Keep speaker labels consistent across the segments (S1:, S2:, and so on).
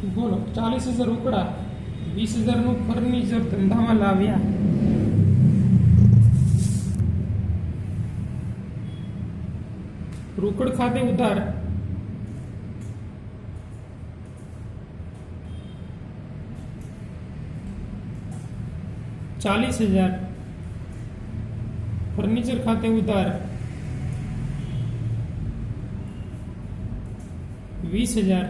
S1: बोलो 40,000 रोकड़ा 20,000 फर्निचर धंधा में लाव्या। रोकड़ खाते उधार 40,000, फर्निचर खाते उधार 20,000।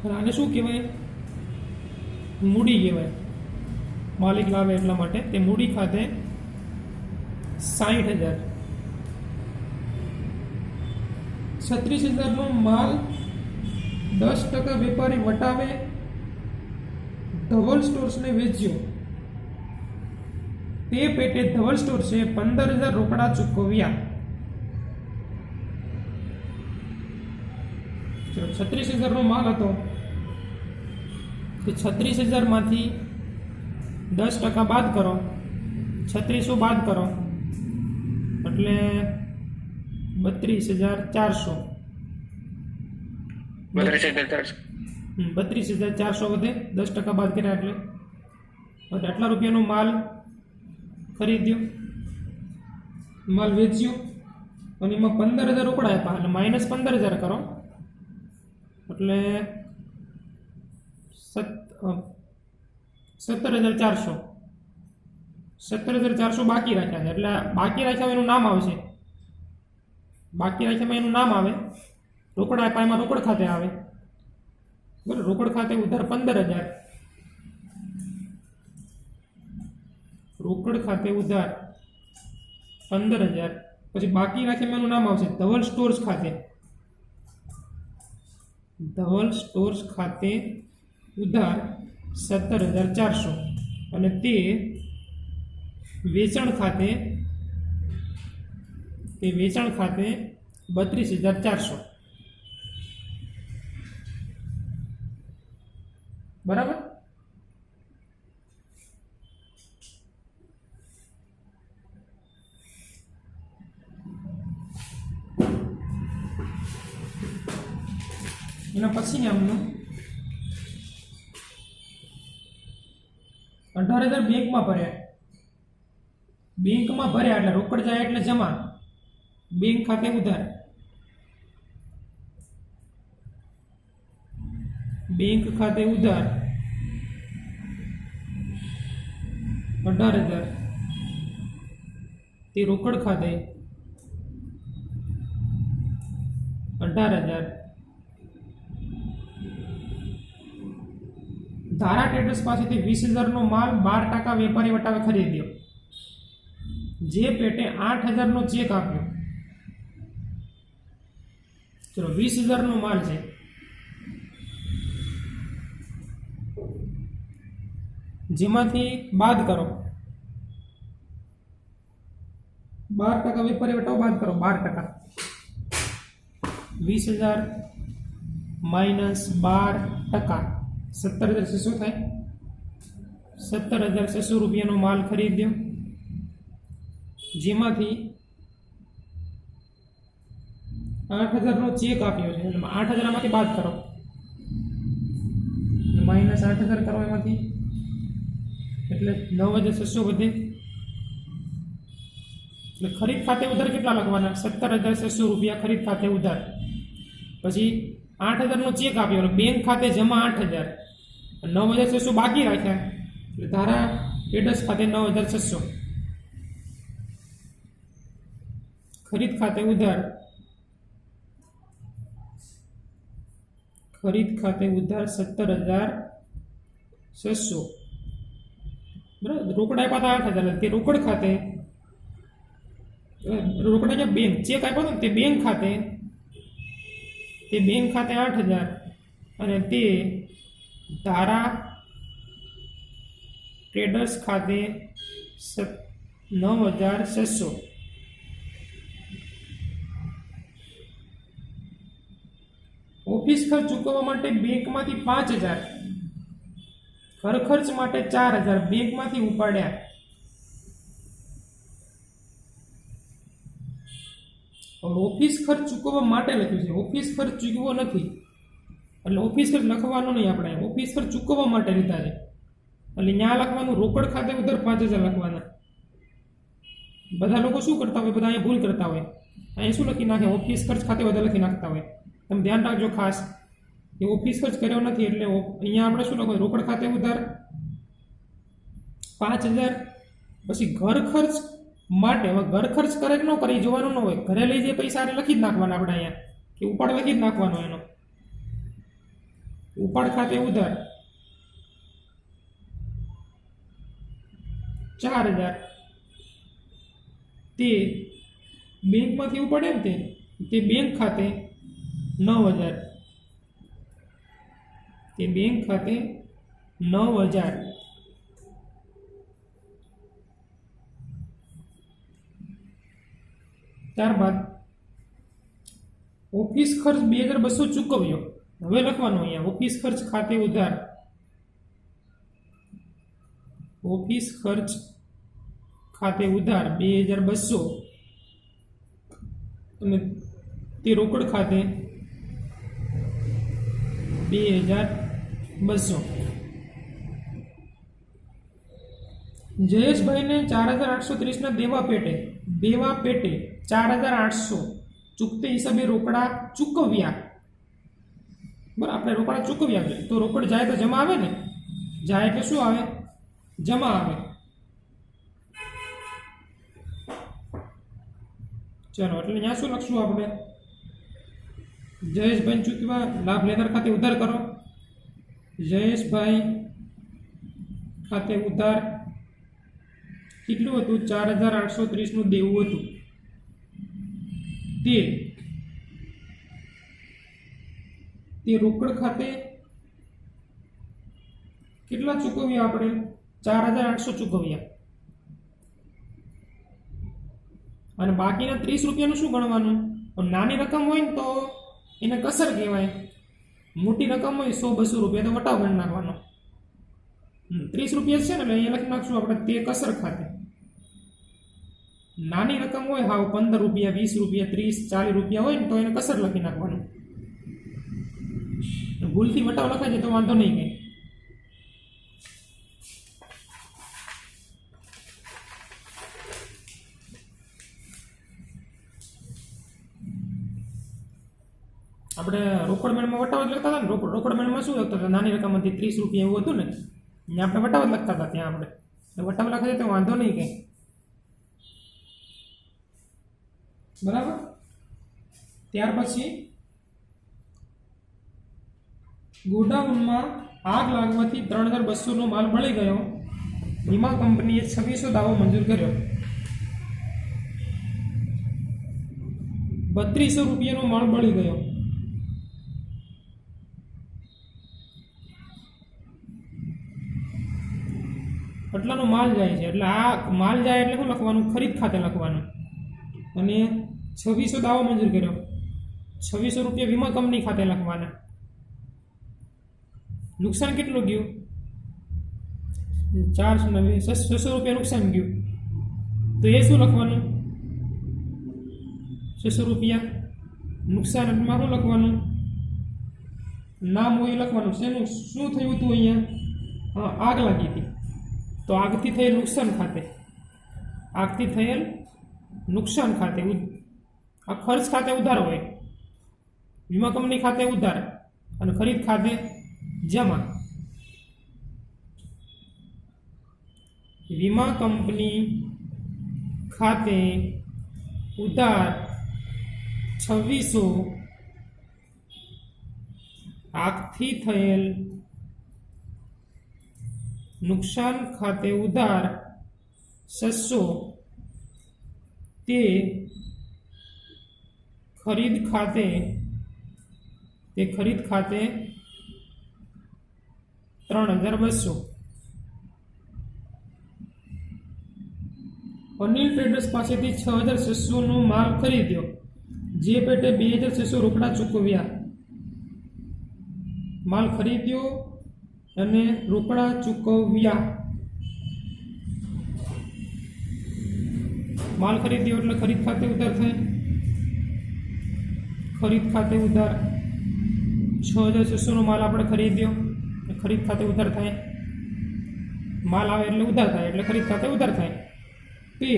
S1: आने शू कहेवाय? मूडी कहेवाय। मालिक लावे एटला माटे ते मूडी खाते 60,000। 36,000 नो माल 10% वेपारी वटावे धवल स्टोर्स ने वेच्यो। ते पेटे धवल स्टोर्से 15,000 रोकड़ा चूकव्या। 36,000 नो माल हतो तो 36,000 मांथी 10% बाद करो, 3600 बाद करो એટલે 32,400। 32,400 વધે 10% બાદ કર્યા એટલે આટલા રૂપિયાનો માલ ખરીદ્યો, માલ વેચ્યો અને એમાં 15,000 રોકડા આપ્યા એટલે માઇનસ 15,000 કરો એટલે 17,400। 17,400 બાકી રાખ્યા એટલે બાકી રાખ્યા એનું નામ આવશે। બાકી રાખ્યામાં એનું નામ આવે, રોકડા આપ્યા એમાં રોકડ ખાતે આવે બરાબર। રોકડ ખાતે ઉધાર 15,000, રોકડ ખાતે ઉધાર 15,000 પછી બાકી રાખ્યામાં એનું નામ આવશે ધવલ સ્ટોર્સ ખાતે। ધવલ સ્ટોર્સ ખાતે ઉધાર 17,400 અને તે વેચાણ ખાતે 32,400 બરાબર। એના પછી આમનું 18,000 બેંકમાં ભર્યા। બેંકમાં ભર્યા એટલે રોકડ જાય એટલે જમા, બેંક ખાતે ઉધાર। બેંક ખાતે ઉધાર 18,000 તે રોકડ ખાતે 18,000। धारा ट्रेडर्स पासेथी 20,000 नो माल 12% वेपारी वटावे खरीद्यो। जे पेटे 8,000 नो चेक आप्यो। चलो 20,000 नो माल है, जेमांथी बाद करो 12% वेपारी वटाव बाद करो 12%। 20,000 माइनस 12% 17,600 थाय। 17,600 रुपयानो माल खरीद्यो, जेमांथी 8,000 नो चेक आप्यो छे એટલે 8,000 मांथी बाद करो, माइनस 8,000 करो एमांथी એટલે 9,600 વધે એટલે खरीद खाते उधार કેટલા લખવાના? 17,600 રૂપિયા खरीद खाते उधार। પછી 8,000 નો ચેક આપ્યો એટલે બેંક ખાતે જમા 8,000, 9,600 બાકી રાખ્યા એટલે ધારા ટ્રેડર્સ ખાતે 9,600। खरीद खाते उधार, खरीद खाते उधार 17,600 बराबर। रोकड़ा आप्या था 8,000 ते रोकड़ खाते, रोकड़ा क्या बैंक चेक आप्यो तो ते बैंक खाते 8,000 અને તે ધારા ટ્રેડર્સ ખાતે 9,600। ऑफिस खर्च चूकववा माटे बैंक मांथी 5,000, घर खर्च माटे 4,000 बैंक मांथी उपाड्या। હવે ઓફિસ ખર્ચ ચૂકવવા માટે લખ્યું છે, ઓફિસ ખર્ચ ચૂકવવો નથી, એટલે ઓફિસ ખર્ચ લખવાનો નહીં, આપણે ઓફિસ ખર્ચ ચૂકવવા માટે લીધા છે, એટલે ત્યાં લખવાનું રોકડ ખાતે ઉધાર 5000 લખવાના. બધા લોકો શું કરતા હોય, બધા અહીંયા ભૂલ કરતા હોય, અહીંયા શું લખી નાખે, ઓફિસ ખર્ચ ખાતે ઉધાર લખી નાખતા હોય. તમે ધ્યાન રાખજો ખાસ, એ ઓફિસ ખર્ચ કર્યો નથી, એટલે અહીંયા આપણે શું લખવું, રોકડ ખાતે ઉધાર 5000. પછી ઘર ખર્ચ માટે, હવે ઘર ખર્ચ કરે કે ન કરે એ જોવાનું ન હોય, ઘરે લઈ જઈ પૈસા લખી જ નાખવાના આપણે અહીંયા, કે ઉપાડ લખી જ નાખવાનો એનો. ઉપાડ ખાતે ઉધાર 4000, તે બેંકમાંથી ઉપાડે ને તે બેંક ખાતે 9000, તે બેંક ખાતે 9000. ત્યારબાદ ઓફિસ ખર્ચ 2200 ચૂકવ્યો. હવે લખવાનું અહીંયા ઓફિસ ખર્ચ ખાતે ઉધાર, ઓફિસ ખર્ચ ખાતે ઉધાર 2200, અને તે રોકડ ખાતે 2200. જયેશભાઈને 4830 દેવા પેટે 4800 ચૂકતે હિસાબે રોકડા ચૂકવ્યા. બરાબર, આપણે રોકડા ચૂકવ્યા છે, તો રોકડ જાય તો જમા આવે ને, જાય એટલે શું આવે, જમા આવે. ચલો, એટલે અહીંયા શું લખશું આપણે, જયેશભાઈ ચૂકવ્યા, લાભ લેનાર ખાતે ઉધાર કરો. જયેશભાઈ ખાતે ઉધાર કેટલું હતું, 4830 નું દેવું હતું, તે રોકડ ખાતે કેટલા ચૂકવ્યા, આપણે 4800 ચૂકવ્યા, અને બાકીના 30 રૂપિયાનું શું ગણવાનું. નાની રકમ હોય ને તો એને કસર કહેવાય, મોટી રકમ હોય 100-200 રૂપિયા તો વટાવ ગણી નાખવાનો. 30 રૂપિયા છે ને, એટલે અહીંયા લખી નાખશું આપણે તે કસર ખાતે. નાની રકમ હોય હાવ 15 રૂપિયા, 20 રૂપિયા, 30-40 રૂપિયા હોય ને તો એને કસર લખી નાખવાનું. ભૂલથી વટાવ લખાય છે તો વાંધો નહીં કંઈ. આપણે રોકડ મેળમાં વટાવ જ લખતા હતા ને, રોકડ મેળમાં શું લખતા હતા, નાની રકમ હતી 30 રૂપિયા એવું હતું ને, ત્યાં આપણે વટાવ જ લખતા હતા. ત્યાં આપણે વટાવ લખાય તો વાંધો નહીં કંઈ. બરાબર. ત્યાર પછી ગોડાઉનમાં આગ લાગવાથી 3200 નો માલ બળી ગયો. વીમા કંપનીએ 2600 દાવો મંજૂર કર્યો. 3200 રૂપિયાનો માલ બળી ગયો. આટલાનો માલ જાય છે, એટલે આ માલ જાય એટલે શું લખવાનું, ખરીદ ખાતે લખવાનું. અને 2600 દાવો મંજૂર કર્યો, 2600 રૂપિયા વીમા કંપની ખાતે લખવાના. નુકસાન કેટલું ગયું, 600 રૂપિયા નુકસાન ગયું, તો એ શું લખવાનું, 600 રૂપિયા નુકસાનમાં શું લખવાનું, નામ હોય લખવાનું. શેનું શું થયું હતું અહીંયા, આગ લાગી હતી, તો આગથી થયેલ નુકસાન ખાતે, આગથી થયેલ નુકસાન ખાતે. આ ખર્ચ ખાતે ઉધાર હોય, વીમા કંપની ખાતે ઉધાર, અને ખરીદ ખાતે જમા. વીમા કંપની ખાતે ઉધાર 2600, આગથી થયેલ નુકસાન ખાતે ઉધાર 600, તે ખરીદ ખાતે 3200. અનિલ ટ્રેડર્સ પાસેથી 6600 નો માલ ખરીદ્યો, જે પેટે 2600 રોકડા ચૂકવ્યા. માલ ખરીદ્યો અને રોકડા ચૂકવ્યા. માલ ખરીદ્યો એટલે ખરીદ ખાતે ઉધાર થાય. खरीद खाते उधार 6600 माल આપણે ખરીદ્યો खरीद खाते उधार થાય माल આવે એટલે ઉધાર થાય એટલે खरीद खाते उधार થાય તે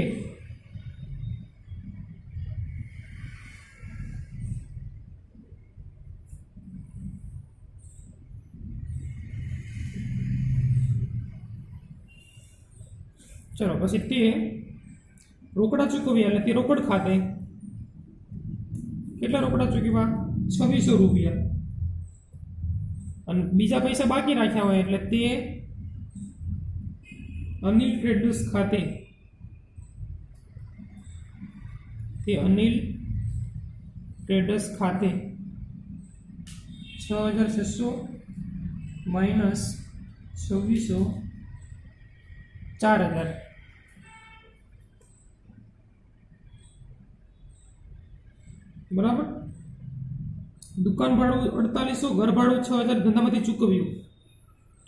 S1: चलो પછી તે રોકડા ચૂકવ્યા એટલે તે રોકડ ખાતે કેટલા રોકડા ચૂકવ્યા 2600 રૂપિયા અને બીજા પૈસા બાકી રાખ્યા હોય એટલે તે અનિલ ટ્રેડર્સ ખાતે અનિલ ટ્રેડર્સ ખાતે 6600 માઇનસ 2600 4000 बराबर। दुकान भाड़ू 4800 घर भाड़ू 6000 धंधामांथी चूकव्युं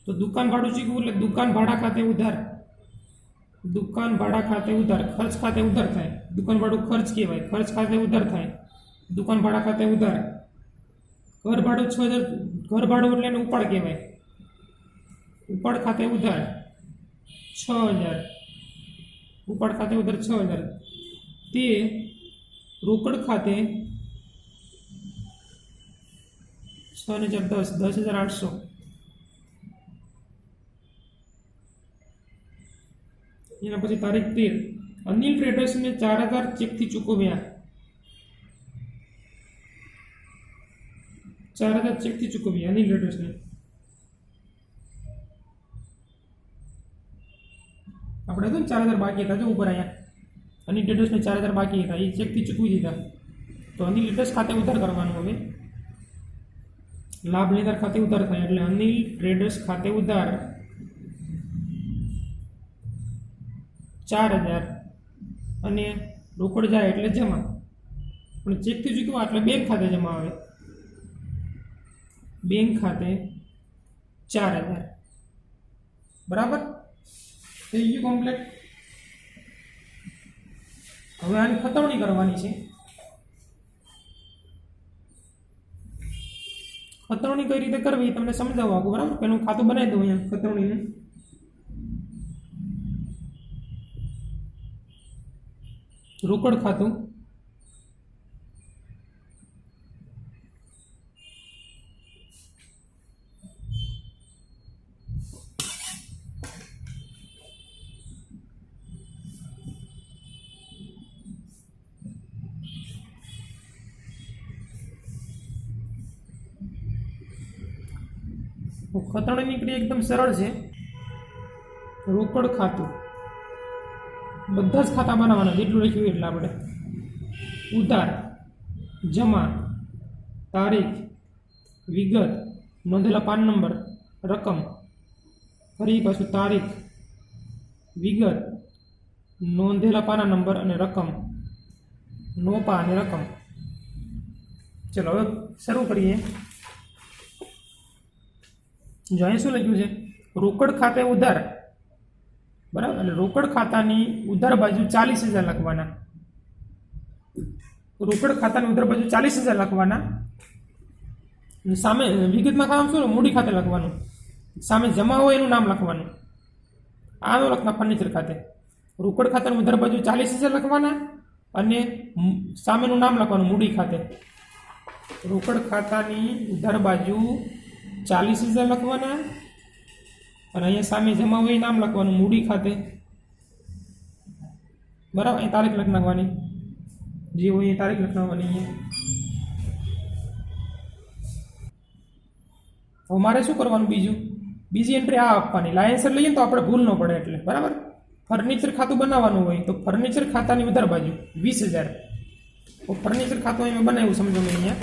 S1: तो दुकान भाड़ू चूकव्युं એટલે दुकान भाड़ा खाते उधार खर्च खाते उधार थाय दुकान भाड़ू खर्च कहेवाय खर्च खाते उधार थाय दुकान भाड़ा खाते उधार घर भाड़ू 6000 घर भाड़ू એટલે એને ઉપાડ કહેવાય ઉપાડ ખાતે ઉધાર 6000 ઉપાડ ખાતે ઉધાર 6000 તે રોકડ ખાતે 6010 10800 એના પછી તારીખ 13 અનિલ ટ્રેડર્સ ને 4000 ચેક થી ચૂકવ્યા 4000 ચેક થી ચૂકવ્યા અનિલ ટ્રેડર્સ ને આપણે તો 4000 બાકી હતા જો ઉપર આયા अनिल ट्रेडर्स ने 4000 बाकी था ये चेक थी चूकवी दीधा तो अनिल ट्रेडर्स खाते उधार करवानुं हवे लाभ लेनार खाते उधार थाय એટલે अनिल ट्रेडर्स खाते उधार 4000 અને રોકડ જાય એટલે જમા પણ ચેક થી ચૂકવ્યા એટલે બેંક ખાતે જમા આવે બેંક ખાતે 4000 બરાબર થઈ ગયું કમ્પ્લીટ। હવે આની ખતવણી કરવાની છે ખતવણી કઈ રીતે કરવી તમને સમજાવવા આખું બરાબર પેલું ખાતું બનાવી દઉં અહીંયા ખતવણીનું રોકડ ખાતું खतरणी क्रिया एकदम सरल है रोकड़ खातु बधा ज खाता बनावाना जेटलुं लख्युं एटले आपणे उधार जमा तारीख विगत नोंधेला पान नंबर रकम फरी पाछुं तारीख विगत नोंधेला पाना नंबर अने रकम नोपा अने रकम। चलो हवे शरू करीए। जो अहीं शुं लख्युं छे रोकड़ खाते उधार बराबर એટલે રોકડ ખાતાની ઉધાર બાજુ 40000 લખવાના રોકડ ખાતાની ઉધાર બાજુ 40000 લખવાના અને સામે વિગતમાં કામ શું મૂડી ખાતે લખવાનું સામે જમા હોય એનું નામ લખવાનું આનો લખના ફર્નિચર ખાતે રોકડ ખાતાની ઉધાર બાજુ 40000 લખવાના અને સામેનું નામ લખવાનું મૂડી ખાતે રોકડ ખાતાની ઉધાર બાજુ 40000 લખવાના અને અહીંયા સામે જમા હોય નામ લખવાનું મૂડી ખાતે બરાબર અહીં તારીખ લખ નાખવાની જે હોય એ તારીખ લખવાની અહીંયા હવે મારે શું કરવાનું બીજી એન્ટ્રી આ આપવાની લાયન્સર લઈએ તો આપણે ભૂલ ન પડે એટલે બરાબર ફર્નિચર ખાતું બનાવવાનું હોય તો ફર્નિચર ખાતાની ઉધાર બાજુ 20000 તો ફર્નિચર ખાતું અહીં મેં બનાવ્યું સમજો મેં અહીંયા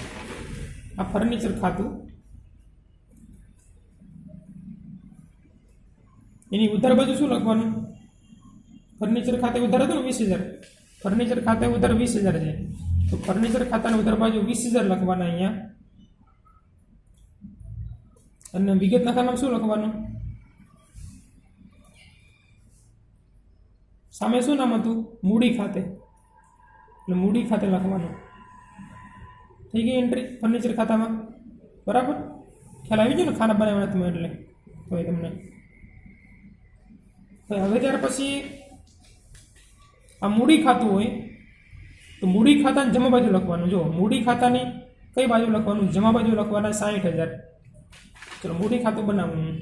S1: આ ફર્નિચર ખાતું એની ઉધાર બાજુ શું લખવાનું ફર્નિચર ખાતે ઉધાર હતું ને 20000 ફર્નિચર ખાતે ઉધાર 20000 છે તો ફર્નિચર ખાતાની ઉધાર બાજુ 20000 લખવાના અહીંયા અને વિગતના ખાનામાં શું લખવાનું સામે શું નામ હતું મૂડી ખાતે એટલે મૂડી ખાતે લખવાનું થઈ ગઈ એન્ટ્રી ફર્નિચર ખાતામાં, બરાબર? ખ્યાલ આવી ગયો ને ખાના બનાવ્યા તમે એટલે તો એ તમને. હવે ત્યાર પછી આ મૂડી ખાતું હોય તો મૂડી ખાતાની જમા બાજુ લખવાનું. જો મૂડી ખાતાની કઈ બાજુ લખવાનું? જમા બાજુ લખવાના 60,000. ચલો મૂડી ખાતું બનાવવું.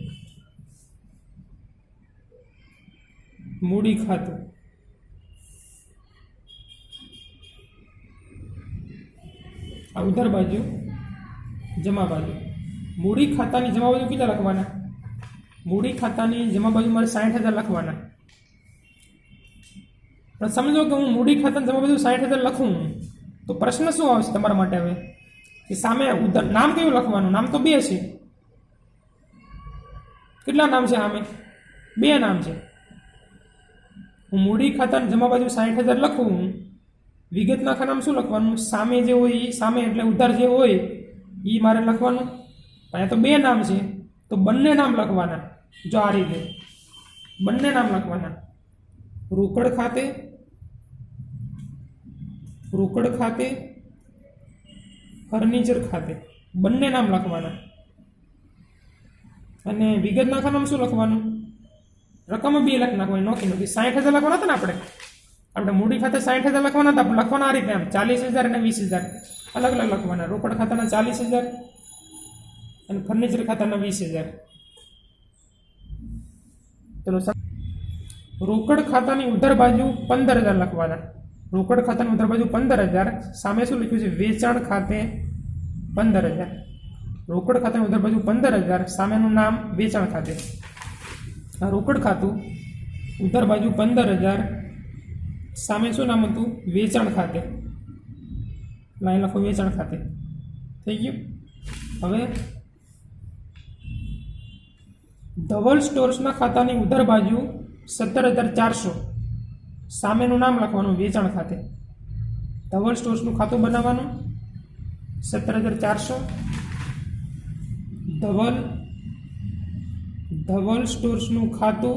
S1: મૂડી ખાતું આ ઉધાર બાજુ, જમા બાજુ. મૂડી ખાતાની જમા બાજુ કેટલા લખવાના? મૂડી ખાતાની જમા બાજુ મારે 60,000 લખવાના. પણ સમજો કે હું મૂડી ખાતાની જમા બાજુ 60,000 લખું તો પ્રશ્ન શું આવશે તમારા માટે હવે કે સામે ઉધાર નામ કયું લખવાનું? નામ તો 2 છે. કેટલા નામ છે સામે? 2 નામ છે. હું મૂડી ખાતાની જમા બાજુ 60,000 લખું, વિગતના ખાનામાં શું લખવાનું? સામે જે હોય એ સામે એટલે ઉધાર જે હોય એ મારે લખવાનું. અહીંયા તો 2 નામ છે તો બંને નામ લખવાના. જો આ રીતે બંને નામ લખવાના. રોકડ ખાતે, રોકડ ખાતે, ફર્નિચર ખાતે, બંને નામ લખવાના. અને વિગતના ખાનામાં શું લખવાનું? રકમ 2 લખ નાખવાની. નોખી 60,000 લખવાના હતા ને આપણે મૂડી ખાતે 60,000 લખવાના હતા. લખવાના આ રીતે આમ 40,000 અને 20,000 અલગ અલગ લખવાના. રોકડ ખાતાના 40,000 અને ફર્નિચર ખાતાના 20,000. ચલો રોકડ ખાતાની ઉધાર બાજુ 15,000 લખવાના. રોકડ ખાતાની ઉધાર બાજુ 15,000. સામે શું લખ્યું છે? વેચાણ ખાતે 15,000. રોકડ ખાતાની ઉધાર બાજુ 15,000. સામેનું નામ વેચાણ ખાતે. આ રોકડ ખાતું ઉધાર બાજુ 15,000. સામે શું નામ હતું? વેચાણ ખાતે. લાઈન લખો વેચાણ ખાતે. થઈ ગયું. હવે ધવલ સ્ટોર્સના ખાતાની ઉધાર બાજુ 17,400. સામેનું નામ લખવાનું વેચાણ ખાતે. ધવલ સ્ટોર્સનું ખાતું બનાવવાનું 17,400. ધવલ સ્ટોર્સનું ખાતું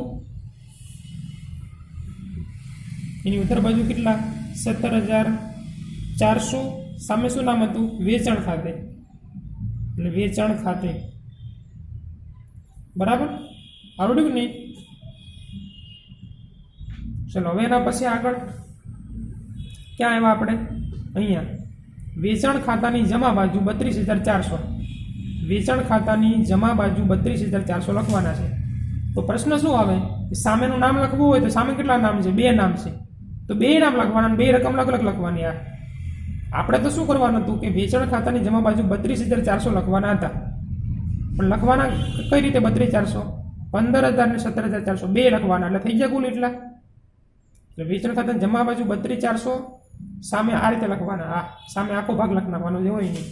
S1: એની ઉધાર બાજુ કેટલા? 17,400. સામે શું નામ હતું? વેચાણ ખાતે. એટલે વેચાણ ખાતે. બરાબર આવડ્યું નહીં? ચલો હવે એના પછી આગળ ક્યાં આવ્યા આપણે? અહીંયા વેચાણ ખાતાની જમા બાજુ 32,400. વેચાણ ખાતાની જમા બાજુ 32,400 લખવાના છે. તો પ્રશ્ન શું આવે? સામેનું નામ લખવું હોય તો સામે કેટલા નામ છે? 2 નામ છે તો 2 નામ લખવાના, 2 રકમ અલગ અલગ લખવાની. આપણે તો શું કરવાનું હતું કે વેચાણ ખાતાની જમા બાજુ 32,400 લખવાના હતા. પણ લખવાના કઈ રીતે? 32,400, 15,000 ને 17,400 2 લખવાના. એટલે થઈ ગયા કુલ એટલા. એટલે વેચાણ ખાતાની જમા બાજુ 32,400. સામે આ રીતે લખવાના. આ સામે આખો ભાગ લખ નાખવાનો જે હોય નહીં.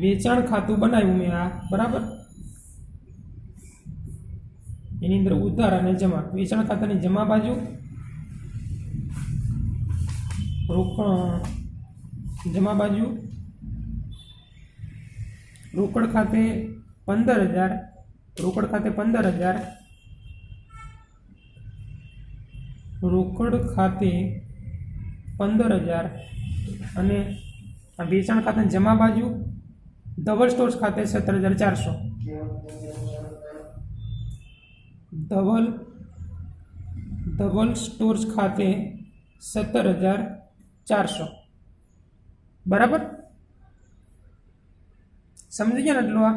S1: વેચાણ ખાતું બનાવ્યું મેં આ, બરાબર? એની અંદર ઉધાર અને જમા. વેચાણ ખાતાની જમા બાજુ જમા બાજુ રોકડ ખાતે 15,000. રોકડ ખાતે 15,000. રોકડ ખાતે 15,000 અને આ વેચાણ ખાતાની જમા બાજુ ધવલ સ્ટોર્સ ખાતે 17,400. ધવલ સ્ટોર્સ ખાતે 17,400. બરાબર સમજી ગયા ને? એટલું આ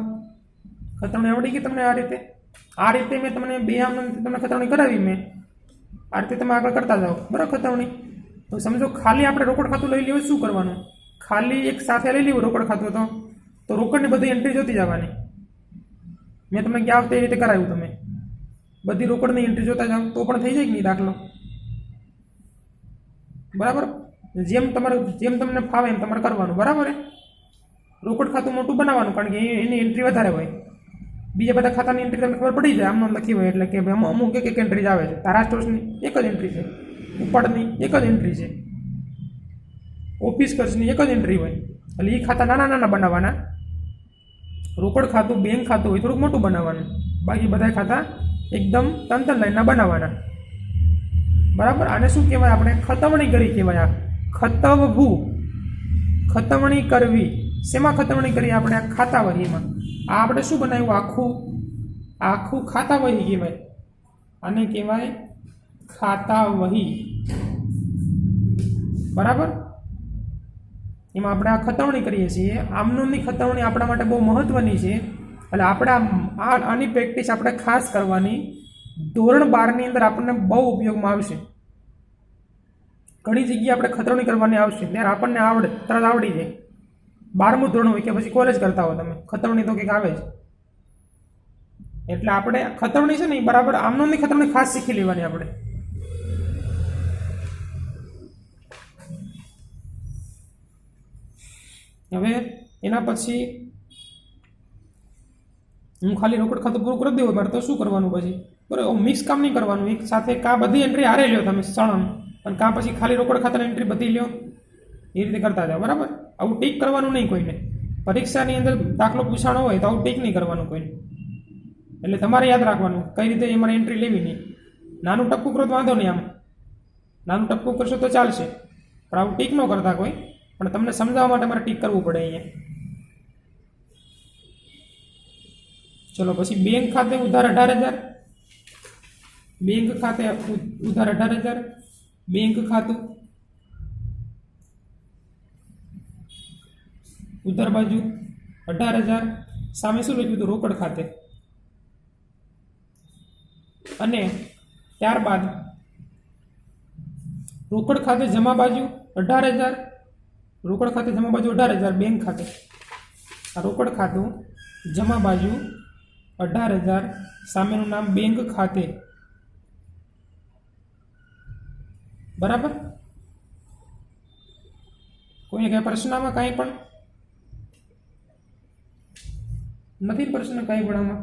S1: ખતરણી આવડી ગઈ તમને. આ રીતે મેં તમને 2 આમ તમને ખતરણી કરાવી. મેં આ રીતે તમે આગળ કરતા જાઓ. બરાબર ખતરણી. તો સમજો ખાલી આપણે રોકડ ખાતું લઈ લેવું. શું કરવાનું? ખાલી એક સાથે લઈ લેવું રોકડ ખાતું તો રોકડની બધી એન્ટ્રી જોતી જવાની. મેં તમને ગયા વખતે એ રીતે કરાવ્યું. તમે બધી રોકડની એન્ટ્રી જોતા જાઓ તો પણ થઈ જાય કે નહીં દાખલો? બરાબર જેમ તમને ફાવે એમ તમારે કરવાનું. બરાબર રોકડ ખાતું મોટું બનાવવાનું કારણ કે એની એન્ટ્રી વધારે હોય. બીજા બધા ખાતાની એન્ટ્રી તમને ખબર પડી જાય. આમ લખી હોય એટલે કે અમુક એક એન્ટ્રી આવે છે. તારા સ્ટોર્સની એક જ એન્ટ્રી છે, ઉપાડની એક જ એન્ટ્રી છે, ઓફિસ ખર્ચની એક જ એન્ટ્રી હોય. એટલે એ ખાતા નાના નાના બનાવવાના. રોકડ ખાતું બેંક ખાતું હોય થોડુંક મોટું બનાવવાનું. બાકી બધા ખાતા એકદમ ત્રણ લાઈનના બનાવવાના. બરાબર આને શું કહેવાય? આપણે ખતમણી કરી કહેવાય. આ ખતવવું, ખતવણી કરવી. શેમાં ખતવણી કરી? આપણે આ ખાતા વહીમાં. આ આપણે શું બનાવ્યું? આખું આખું ખાતા વહી કહેવાય. આને કહેવાય ખાતા વહી. બરાબર? એમાં આપણે આ ખતવણી કરીએ છીએ. આમનોની ખતવણી આપણા માટે બહુ મહત્વની છે. એટલે આપણે આની પ્રેક્ટિસ આપણે ખાસ કરવાની. ધોરણ 12ની અંદર આપણને બહુ ઉપયોગમાં આવશે. ઘણી જગ્યાએ આપણે ખતવણી કરવાની આવશે, ત્યારે આપણને આવડે, તરત આવડી જાય. 12મું ધોરણ હોય કે પછી કોલેજ કરતા હો તમે, ખતવણી તો કંઈક આવે જ. એટલે આપણે ખતવણી છે ને એ બરાબર આમનોની ખતવણી ખાસ શીખી લેવાની આપણે. હવે એના પછી હું ખાલી રોકડ ખાતું પૂરું કરી દેવું મારે તો શું કરવાનું પછી? બરાબર, મિક્સ કામ નહીં કરવાનું. એક સાથે કાં બધી એન્ટ્રી હારે લ્યો તમે સણમ, અને કાં પછી ખાલી રોકડ ખાતાની એન્ટ્રી બધી લ્યો. એ રીતે કરતા જાઓ. બરાબર? આવું ટીક કરવાનું નહીં કોઈને. પરીક્ષાની અંદર દાખલો પૂછાણો હોય તો આવું ટીક નહીં કરવાનું કોઈને. એટલે તમારે યાદ રાખવાનું કઈ રીતે અમારે એન્ટ્રી લેવી નહીં. નાનું ટપકું કરો તો વાંધો નહીં, આમ નાનું ટપકું કરશો તો ચાલશે, પણ આવું ટીક ન કરતા કોઈ. પણ તમને સમજાવવા માટે મારે ટીક કરવું પડે અહીંયા. ચલો પછી બેંક ખાતે ઉધાર 18,000. બેંક ખાતે ઉધાર 18,000. બેંક ખાતું ઉધાર બાજુ 18,000. સામે શું લખ્યું હતું? રોકડ ખાતે. અને ત્યારબાદ રોકડ ખાતે જમા બાજુ 18,000. રોકડ ખાતે જમા બાજુ 18,000. બેંક ખાતે આ રોકડ ખાતું જમા બાજુ 18,000. સામેનું નામ બેંક ખાતે. બરાબર? કોઈને કઈ પ્રશ્નમાં કાંઈ પણ નથી? પ્રશ્ન કાંઈ પણ આમાં?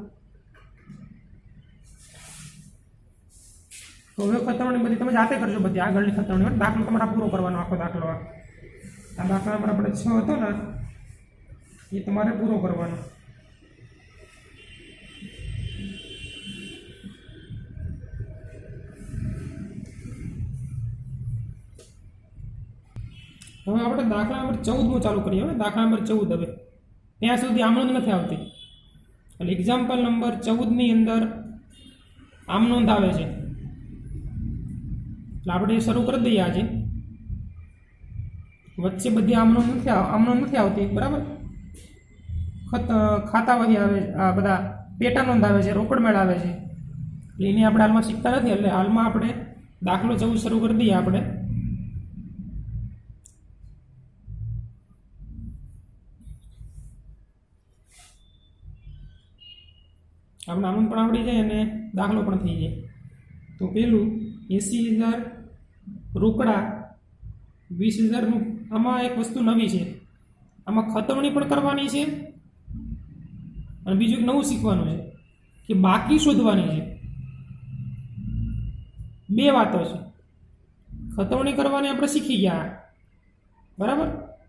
S1: તો હવે ખતવણી બધી તમે જાતે કરજો. બધી આગળની ખતવણી. દાખલો તમારે પૂરો કરવાનો, આખો દાખલો. આ દાખલા પર આપણે 6 હતો ને એ તમારે પૂરો કરવાનો. હવે આપણે દાખલા નંબર 14 ચાલુ કરીએ. હવે દાખલા નંબર 14. હવે ત્યાં સુધી આમનોંધ નથી આવતી. એટલે એક્ઝામ્પલ નંબર 14ની અંદર આમનોંધ આવે છે. એટલે આપણે શરૂ કરી દઈએ આજે. વચ્ચે બધી આમનોંધ નથી આવતી. બરાબર? ખાતા વહી આવે, આ બધા પેટા નોંધ આવે છે, રોકડ મેળ આવે છે. એટલે એની આપણે હાલમાં શીખતા નથી. એટલે હાલમાં આપણે દાખલો 14 શરૂ કરી દઈએ. આપણે આનંદ પણ આવડી જાય અને દાખલો પણ થઈ જાય. તો પેલું 80,000 રોકડા 20,000નું. આમાં એક વસ્તુ નવી છે, આમાં ખતવણી પણ કરવાની છે અને બીજું એક નવું શીખવાનું છે કે બાકી શોધવાની છે. બે વાતો છે. ખતવણી કરવાની આપણે શીખી ગયા, બરાબર,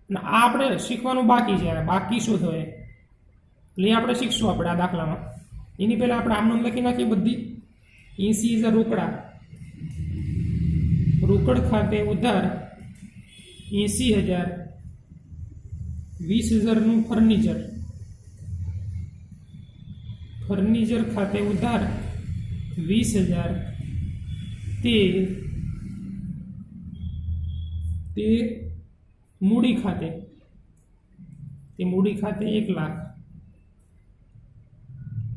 S1: અને આ આપણે શીખવાનું બાકી છે. બાકી શોધો એટલે આપણે શીખશું આપણે આ દાખલામાં. એની પહેલાં આપણે આમનોંધ લખી નાખીએ બધી. 80,000 રોકડા, રોકડ ખાતે ઉધાર 80,000. 20,000નું ફર્નિચર, ફર્નિચર ખાતે ઉધાર 20,000. તે મૂડી ખાતે, તે મૂડી ખાતે 1 લાખ.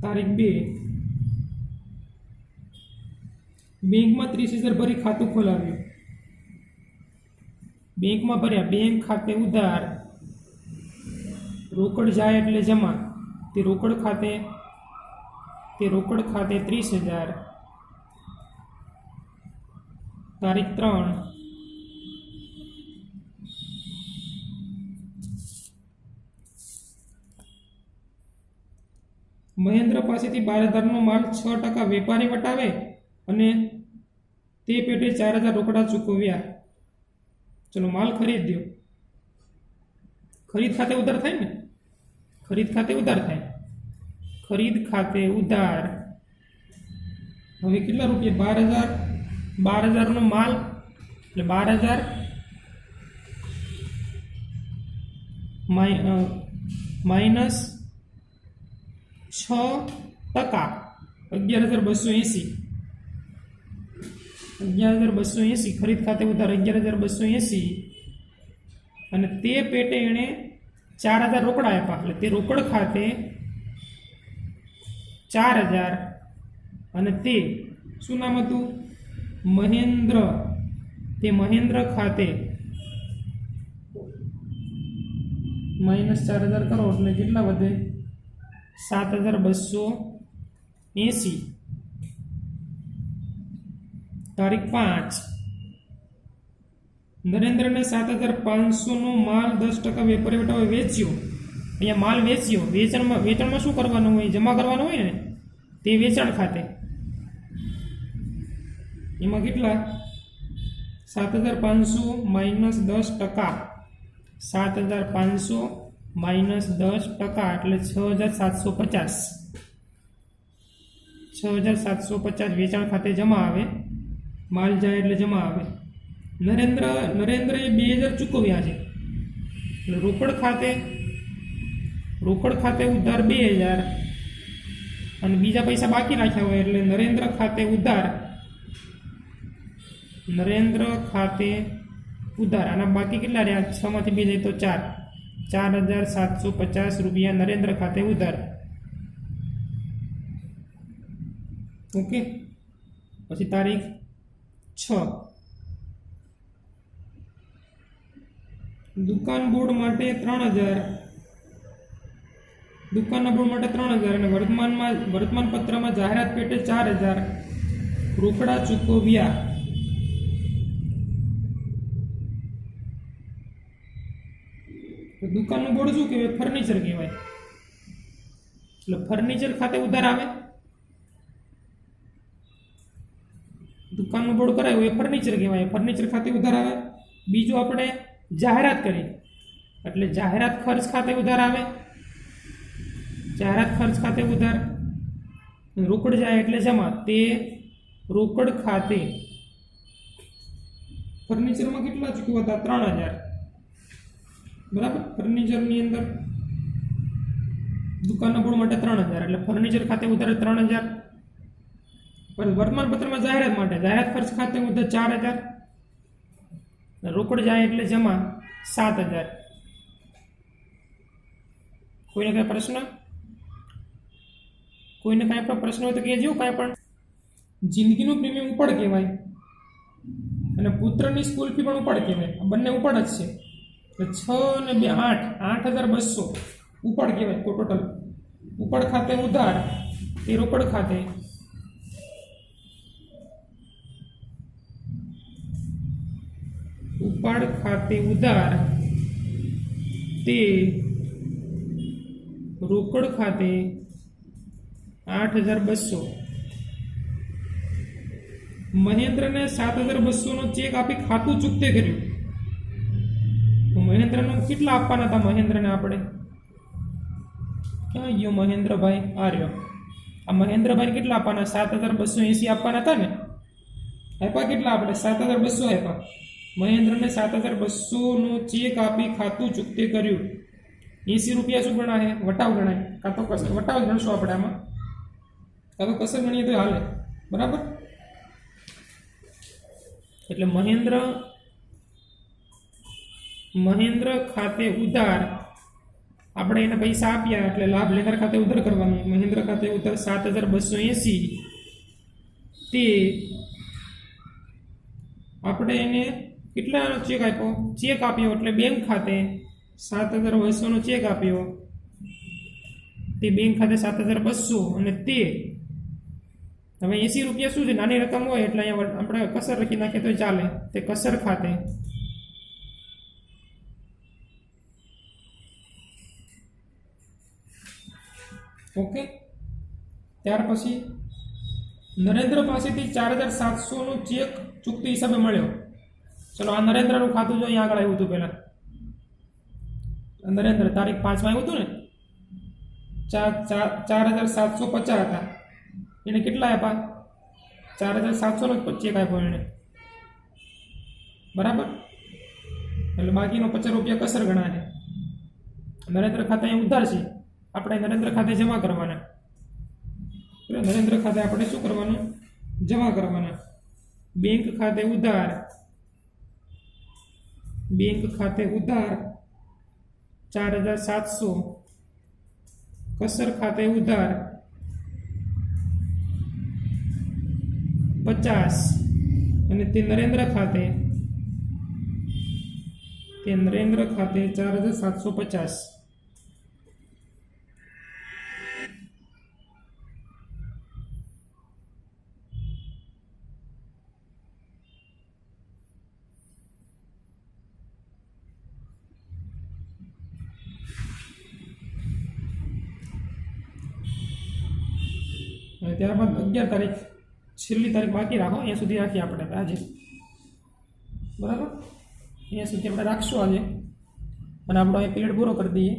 S1: તારીખ 2, બેંકમાં 30,000 ભરી ખાતું ખોલાવ્યું. બેંકમાં ભર્યા, બેંક ખાતે ઉધાર, રોકડ જાય એટલે જમા. તે રોકડ ખાતે 30,000. તારીખ 3, મહેન્દ્ર પાસેથી 12,000નો માલ 6% વેપારી વટાવે અને તે પેટે 4,000 રોકડા ચૂકવ્યા. ચલો માલ ખરીદ્યો. ખરીદ ખાતે ઉધાર થાય ને? ખરીદ ખાતે ઉધાર થાય. ખરીદ ખાતે ઉધાર. હવે કેટલા રૂપિયા? 12,000. 12,000નો માલ એટલે 12,000 -6%, 11,280, 11,280 ખરીદ ખાતે ઉધાર 11,280, અને તે પેટે એણે 4,000 રોકડા આપ્યા, એટલે તે રોકડ ખાતે 4,000, અને તે શું નામ હતું? મહેન્દ્ર. તે મહેન્દ્ર ખાતે -4,000 કરો એટલે કેટલા વધે? 7,280. તારીખ 5. નરેન્દ્રને 7,500નો માલ 10% વેપારી વેટાવે વેચ્યો. અહીંયા માલ વેચ્યો. વેચાણમાં શું કરવાનું હોય? જમા કરવાનું હોય ને, તે વેચાણ ખાતે. એમાં કેટલા? 7,500 -10%. 7,500 -10% એટલે 6,750. 6,750 વેચાણ ખાતે જમા આવે. માલ જાય એટલે જમા આવે. નરેન્દ્રએ 2,000 ચૂકવ્યા છે, એટલે રોકડ ખાતે ઉધાર 2,000, અને બીજા પૈસા બાકી રાખ્યા હોય એટલે નરેન્દ્ર ખાતે ઉધાર. આના બાકી કેટલા રહ્યા? 6 માંથી 2 જાય તો 4. 4,750 રૂપિયા નરેન્દ્ર ખાતે ઉધાર. ઓકે. પછી તારીખ 6. દુકાન બોર્ડ માટે 3,000. દુકાનના બોર્ડ માટે 3,000 અને વર્તમાન પત્રમાં જાહેરાત પેટે 4,000 રોકડા ચૂકવ્યા. દુકાનનું બોર્ડ શું કહેવાય? ફર્નિચર કહેવાય. એટલે ફર્નિચર ખાતે ઉધાર આવે. દુકાનનું બોર્ડ કરાયું એ ફર્નિચર કહેવાય, ફર્નિચર ખાતે ઉધાર આવે. બીજું આપણે જાહેરાત કરી એટલે જાહેરાત ખર્ચ ખાતે ઉધાર આવે. જાહેરાત ખર્ચ ખાતે ઉધાર. રોકડ જાય એટલે જમા. તે રોકડ ખાતે ફર્નિચરમાં કેટલા ચૂકવ્યા હતા? 3,000. બરાબર. ફર્નિચરની અંદર દુકાનના બોર્ડ માટે 3,000 એટલે ફર્નિચર ખાતે ઉધાર 3,000. પણ વર્તમાન પત્રમાં જાહેરાત માટે જાહેરાત ખર્ચ ખાતે ઉધાર 4,000. રોકડ જાય એટલે જમા 7,000. કોઈને કાંઈ પ્રશ્ન? કોઈને કાંઈ પણ પ્રશ્ન હોય તો કહેજો. કાંઈ પણ. જિંદગીનું પ્રીમિયમ ઉપાડ કહેવાય, અને પુત્રની સ્કૂલ ફી પણ ઉપાડ કહેવાય. આ બંને ઉપાડ જ છે. 6 અને 2 8, 8,200 ઉપાડ કહેવાય. ટોટલ ઉપાડ ખાતે ઉધાર એ રોકડ ખાતે. ઉપાડ ખાતે ઉધાર તે રોકડ ખાતે 8,200. મહેન્દ્રને 7,200નો ચેક આપી ખાતું ચૂકતે કર્યું. તો મહેન્દ્રને કેટલા આપવાના હતા? મહેન્દ્રને આપણે ક્યાં ગયો મહેન્દ્રભાઈ? આ રહ્યો. આ મહેન્દ્રભાઈને કેટલા આપવાના? 7,280 આપવાના હતા ને. આપ્યા કેટલા આપણે? 7,200 આપ્યા. મહેન્દ્રને 7,200નો ચેક આપી ખાતું ચૂકતે કર્યું. 80 રૂપિયા શું ગણાય? વટાવ ગણાય. કાં તો કસર. વટાવ ગણશું આપણે આમાં, કાં તો કસર ગણીએ તો હાલે. બરાબર. એટલે મહેન્દ્ર ખાતે ઉધાર આપણે એને પૈસા આપ્યા એટલે લાભ લેનાર ખાતે ઉધાર કરવાનું. મહેન્દ્ર ખાતે ઉધાર 7,280. તે આપણે એને કેટલાનો ચેક આપ્યો? ચેક આપ્યો એટલે બેંક ખાતે 7,200નો ચેક આપ્યો. તે બેંક ખાતે 7,200, અને તે હવે 80 રૂપિયા શું છે? નાની રકમ હોય એટલે અહીંયા આપણે કસર લખી નાખીએ તો ચાલે. તે કસર ખાતે ઓકે. ત્યાર પછી નરેન્દ્ર પાસેથી 4,700નો ચેક ચૂકતી હિસાબે મળ્યો. ચલો આ નરેન્દ્રનું ખાતું જો અહીંયા આગળ આવ્યું હતું. પહેલા નરેન્દ્ર તારીખ 5માં આવ્યું હતું ને. 4,750 હતા. એને કેટલા આપ્યા? 4,700નો ચેક આપ્યો એને. બરાબર. એટલે બાકીનો 50 રૂપિયા કસર ગણાય. નરેન્દ્ર ખાતે અહીં ઉધાર છે, આપણે નરેન્દ્ર ખાતે જમા કરવાના. બરાબર? નરેન્દ્ર ખાતે આપણે શું કરવાનું? જમા કરવાના. બેંક ખાતે ઉધાર, બેંક ખાતે ઉધાર 4700, કસર ખાતે ઉધાર 50, અને તે નરેન્દ્ર ખાતે 4750. અને ત્યારબાદ 11 તારીખ છેલ્લી તારીખ બાકી રાખો, અહીંયા સુધી રાખીએ આપણે આજે. બરાબર? અહીંયા સુધી આપણે રાખશું આજે, અને આપણો એ પીરિયડ પૂરો કરી દઈએ.